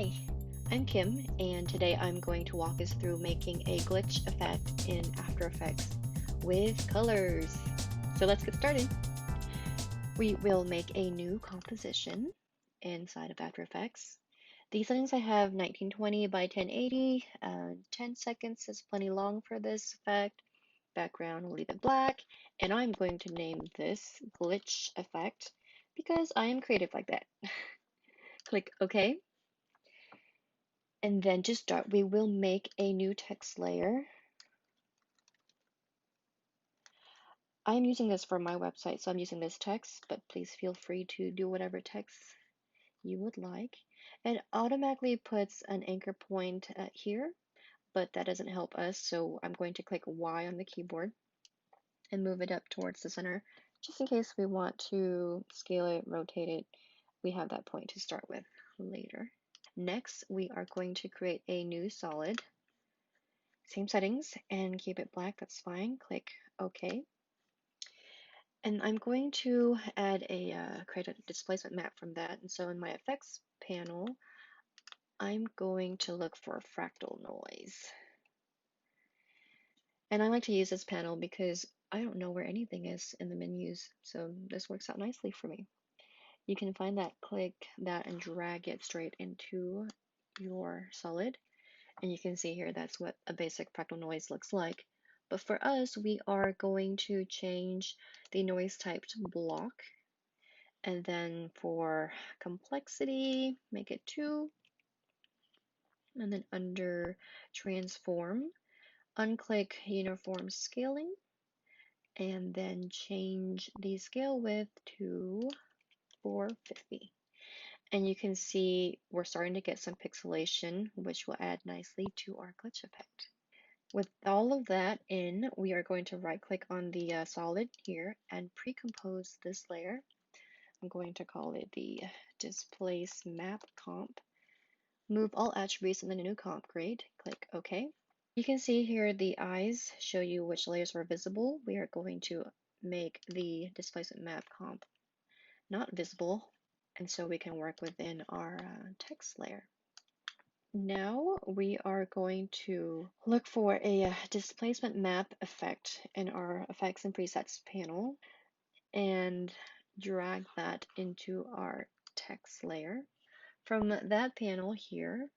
Hi, I'm Kim, and today I'm going to walk us through making a glitch effect in After Effects with colors. So let's get started. We will make a new composition inside of After Effects. The settings I have 1920 by 1080, 10 seconds is plenty long for this effect. Background, we'll leave it black, and I'm going to name this glitch effect because I am creative like that. Click OK. And then to start, we will make a new text layer. I'm using this for my website, so I'm using this text, but please feel free to do whatever text you would like. It automatically puts an anchor point here, but that doesn't help us, so I'm going to click Y on the keyboard and move it up towards the center, just in case we want to scale it, rotate it. We have that point to start with later. Next, we are going to create a new solid. Same settings and keep it black, that's fine. Click OK. And I'm going to add create a displacement map from that. And so in my effects panel, I'm going to look for fractal noise. And I like to use this panel because I don't know where anything is in the menus. So this works out nicely for me. You can find that, click that and drag it straight into your solid. And you can see here that's what a basic fractal noise looks like. But for us, we are going to change the noise type to block. And then for complexity, make it 2. And then under transform, unclick uniform scaling. And then change the scale width to 450. And you can see we're starting to get some pixelation, which will add nicely to our glitch effect. With all of that in, we are going to right click on the solid here and pre-compose this layer. I'm going to call it the displaced map comp. Move all attributes in the new comp grid. Click OK. You can see here the eyes show you which layers are visible. We are going to make the displacement map comp not visible, and so we can work within our text layer. Now we are going to look for a displacement map effect in our effects and presets panel and drag that into our text layer. From that panel here,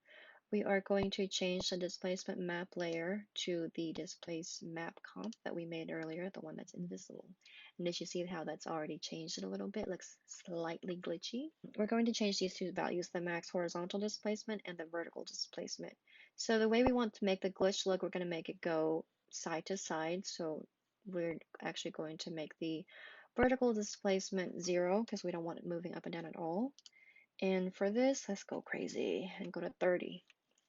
we are going to change the displacement map layer to the displaced map comp that we made earlier, the one that's invisible. And as you see how that's already changed it a little bit, looks slightly glitchy. We're going to change these two values, the max horizontal displacement and the vertical displacement. So the way we want to make the glitch look, we're going to make it go side to side. So we're actually going to make the vertical displacement 0 because we don't want it moving up and down at all. And for this, let's go crazy and go to 30.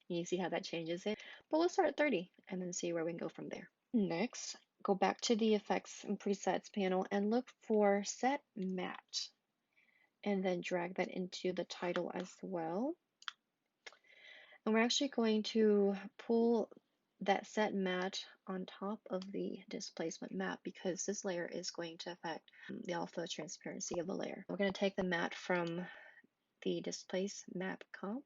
You see how that changes it? But let's start at 30 and then see where we can go from there. Next, go back to the effects and presets panel and look for set matte. And then drag that into the title as well. And we're actually going to pull that set matte on top of the displacement map because this layer is going to affect the alpha transparency of the layer. We're going to take the matte from the displace map comp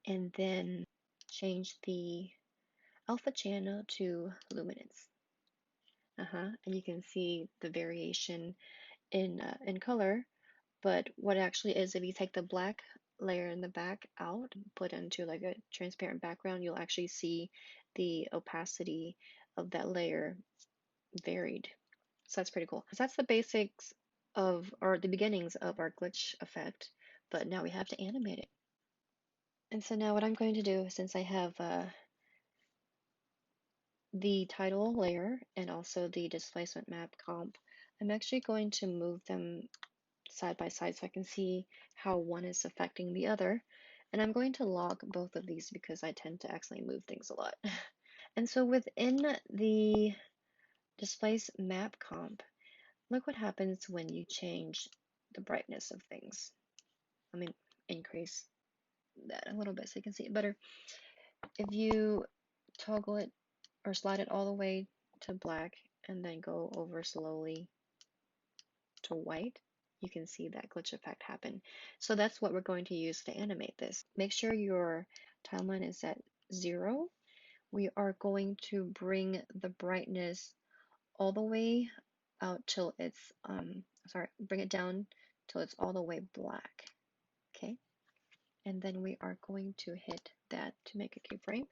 and then change the alpha channel to luminance. And you can see the variation in color, but what actually is, if you take the black layer in the back out and put into like a transparent background, you'll actually see the opacity of that layer varied. So that's pretty cool. So that's the basics of, or the beginnings of our glitch effect, but now we have to animate it. And so now what I'm going to do, since I have the title layer and also the displacement map comp, I'm actually going to move them side by side so I can see how one is affecting the other. And I'm going to log both of these because I tend to accidentally move things a lot. And so within the displace map comp, look what happens when you change the brightness of things. I mean, increase that a little bit so you can see it better. If you toggle it or slide it all the way to black and then go over slowly to white, you can see that glitch effect happen. So that's what we're going to use to animate this. Make sure your timeline is at 0. We are going to bring the brightness all the way out till it's, bring it down till it's all the way black. Okay. And then we are going to hit that to make a keyframe.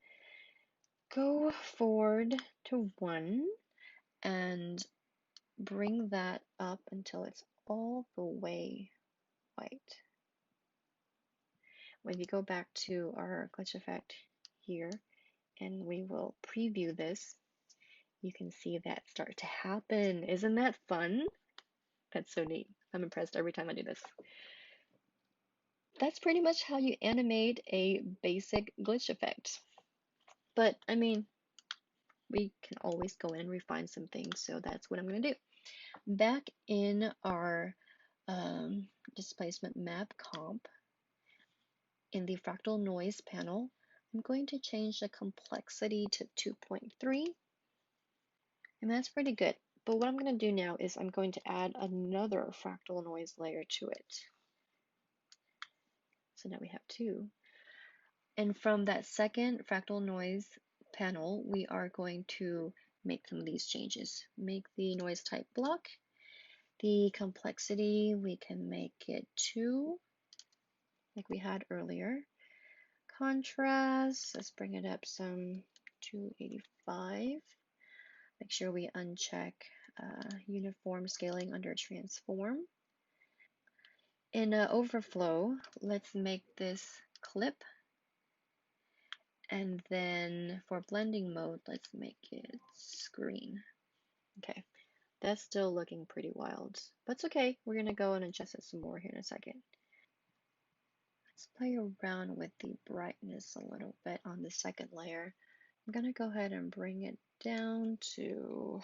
Go forward to 1 and bring that up until it's all the way white. When we go back to our glitch effect here and we will preview this, you can see that start to happen. Isn't that fun? That's so neat. I'm impressed every time I do this. That's pretty much how you animate a basic glitch effect. But I mean, we can always go in and refine some things, so that's what I'm going to do. Back in our displacement map comp, in the fractal noise panel, I'm going to change the complexity to 2.3, and that's pretty good. But what I'm going to do now is I'm going to add another fractal noise layer to it. So now we have 2. And from that second fractal noise panel, we are going to make some of these changes. Make the noise type block. The complexity, we can make it 2, like we had earlier. Contrast, let's bring it up some 285. Make sure we uncheck uniform scaling under transform. In overflow, let's make this clip. And then for blending mode, let's make it screen. Okay, that's still looking pretty wild, but it's okay. We're gonna go and adjust it some more here in a second. Let's play around with the brightness a little bit on the second layer. I'm gonna go ahead and bring it down to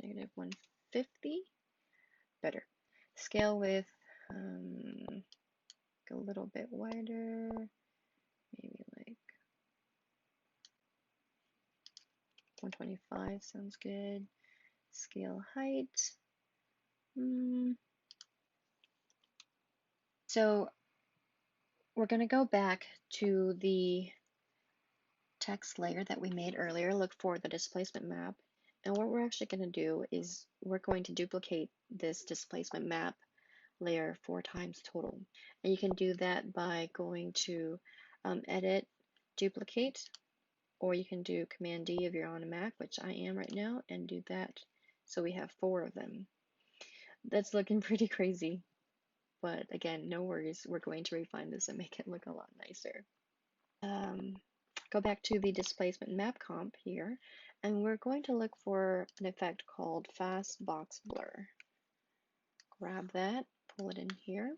negative 150. Better. Scale with a little bit wider, maybe like 125 sounds good. Scale height. So we're going to go back to the text layer that we made earlier, look for the displacement map. And what we're actually going to do is we're going to duplicate this displacement map layer 4 times total. And you can do that by going to edit, duplicate, or you can do Command D if you're on a Mac, which I am right now, and do that. So we have 4 of them. That's looking pretty crazy. But again, no worries. We're going to refine this and make it look a lot nicer. Go back to the displacement map comp here, and we're going to look for an effect called fast box blur. Grab that, pull it in here.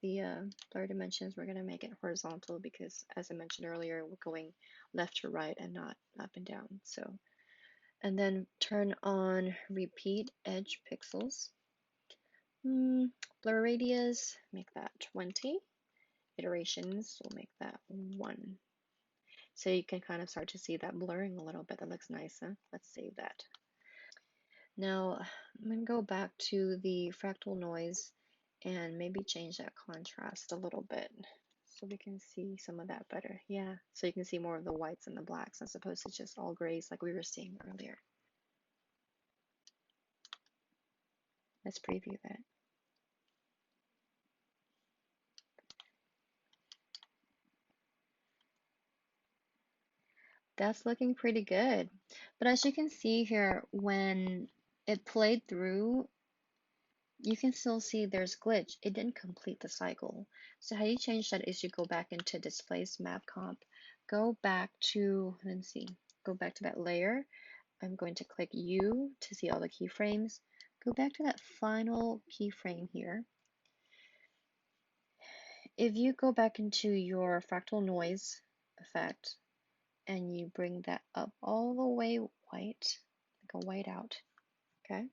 The blur dimensions, we're going to make it horizontal because, as I mentioned earlier, we're going left to right and not up and down. So, and then turn on repeat edge pixels. Blur radius, make that 20. Iterations, we'll make that 1. So you can kind of start to see that blurring a little bit. That looks nice, huh? Let's save that. Now I'm going to go back to the fractal noise and maybe change that contrast a little bit so we can see some of that better. Yeah, so you can see more of the whites and the blacks as opposed to just all grays like we were seeing earlier. Let's preview that. That's looking pretty good. But as you can see here, when it played through, you can still see there's glitch. It didn't complete the cycle. So how you change that is you go back into displaced map comp, go back to, let's see, go back to that layer. I'm going to click U to see all the keyframes. Go back to that final keyframe here. If you go back into your fractal noise effect and you bring that up all the way white, like a white out, okay?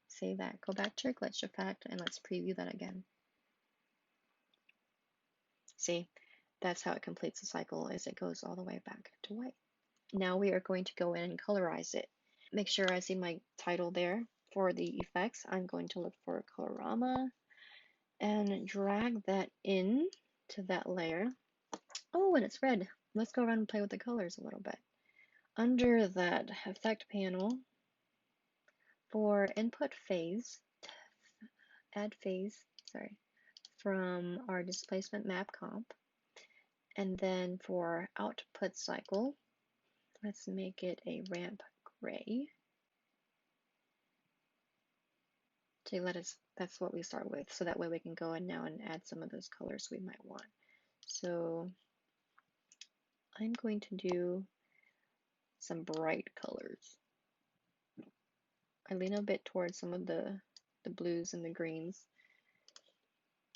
Save that, go back to your glitch effect, and let's preview that again. See, that's how it completes the cycle, is it goes all the way back to white. Now we are going to go in and colorize it. Make sure I see my title there. for the effects, I'm going to look for Colorama and drag that in to that layer. Oh, and it's red. Let's go around and play with the colors a little bit. Under that effect panel, for input phase, add phase, sorry, from our displacement map comp. And then for output cycle, let's make it a ramp gray. To let us, that's what we start with. So that way we can go in now and add some of those colors we might want. So I'm going to do some bright colors. I lean a bit towards some of the blues and the greens.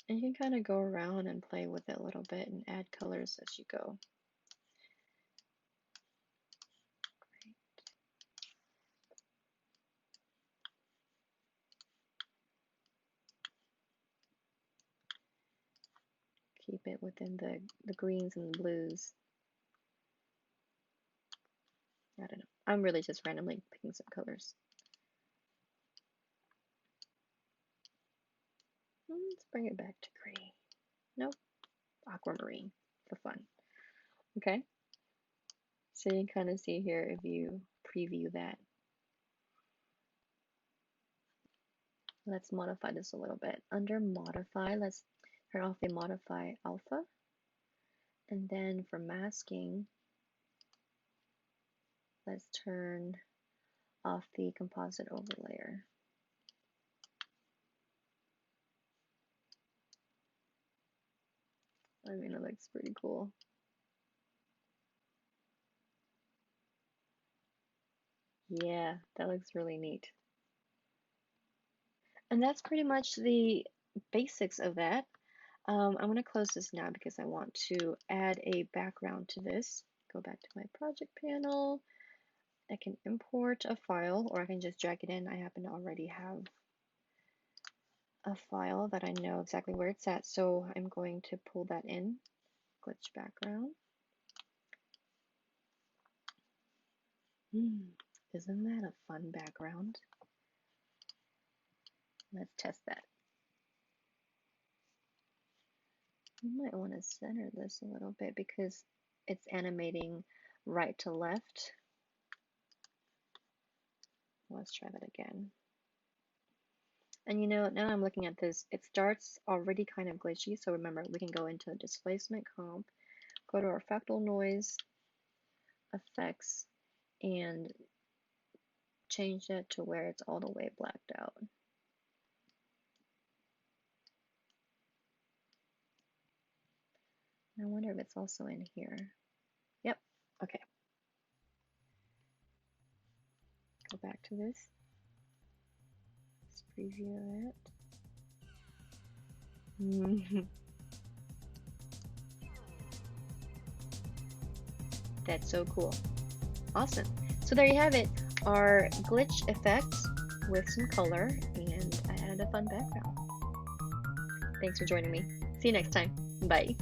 And you can kind of go around and play with it a little bit and add colors as you go. Great. Keep it within the greens and the blues. I don't know. I'm really just randomly picking some colors. Let's bring it back to gray. Nope. Aquamarine for fun. Okay. So you can kind of see here if you preview that. Let's modify this a little bit. Under modify, let's turn off the modify alpha. And then for masking, let's turn off the composite overlayer. I mean, it looks pretty cool. Yeah, that looks really neat. And that's pretty much the basics of that. I'm going to close this now because I want to add a background to this. Go back to my project panel. I can import a file or I can just drag it in. I happen to already have a file that I know exactly where it's at. So I'm going to pull that in. Glitch background. Isn't that a fun background? Let's test that. You might want to center this a little bit because it's animating right to left. Let's try that again. And you know, now I'm looking at this, it starts already kind of glitchy. So remember, we can go into displacement comp, go to our fractal noise, effects, and change that to where it's all the way blacked out. I wonder if it's also in here. Yep, okay. Go back to this. Let's preview that. That's so cool. Awesome. So there you have it, our glitch effects with some color, and I added a fun background. Thanks for joining me. See you next time. Bye.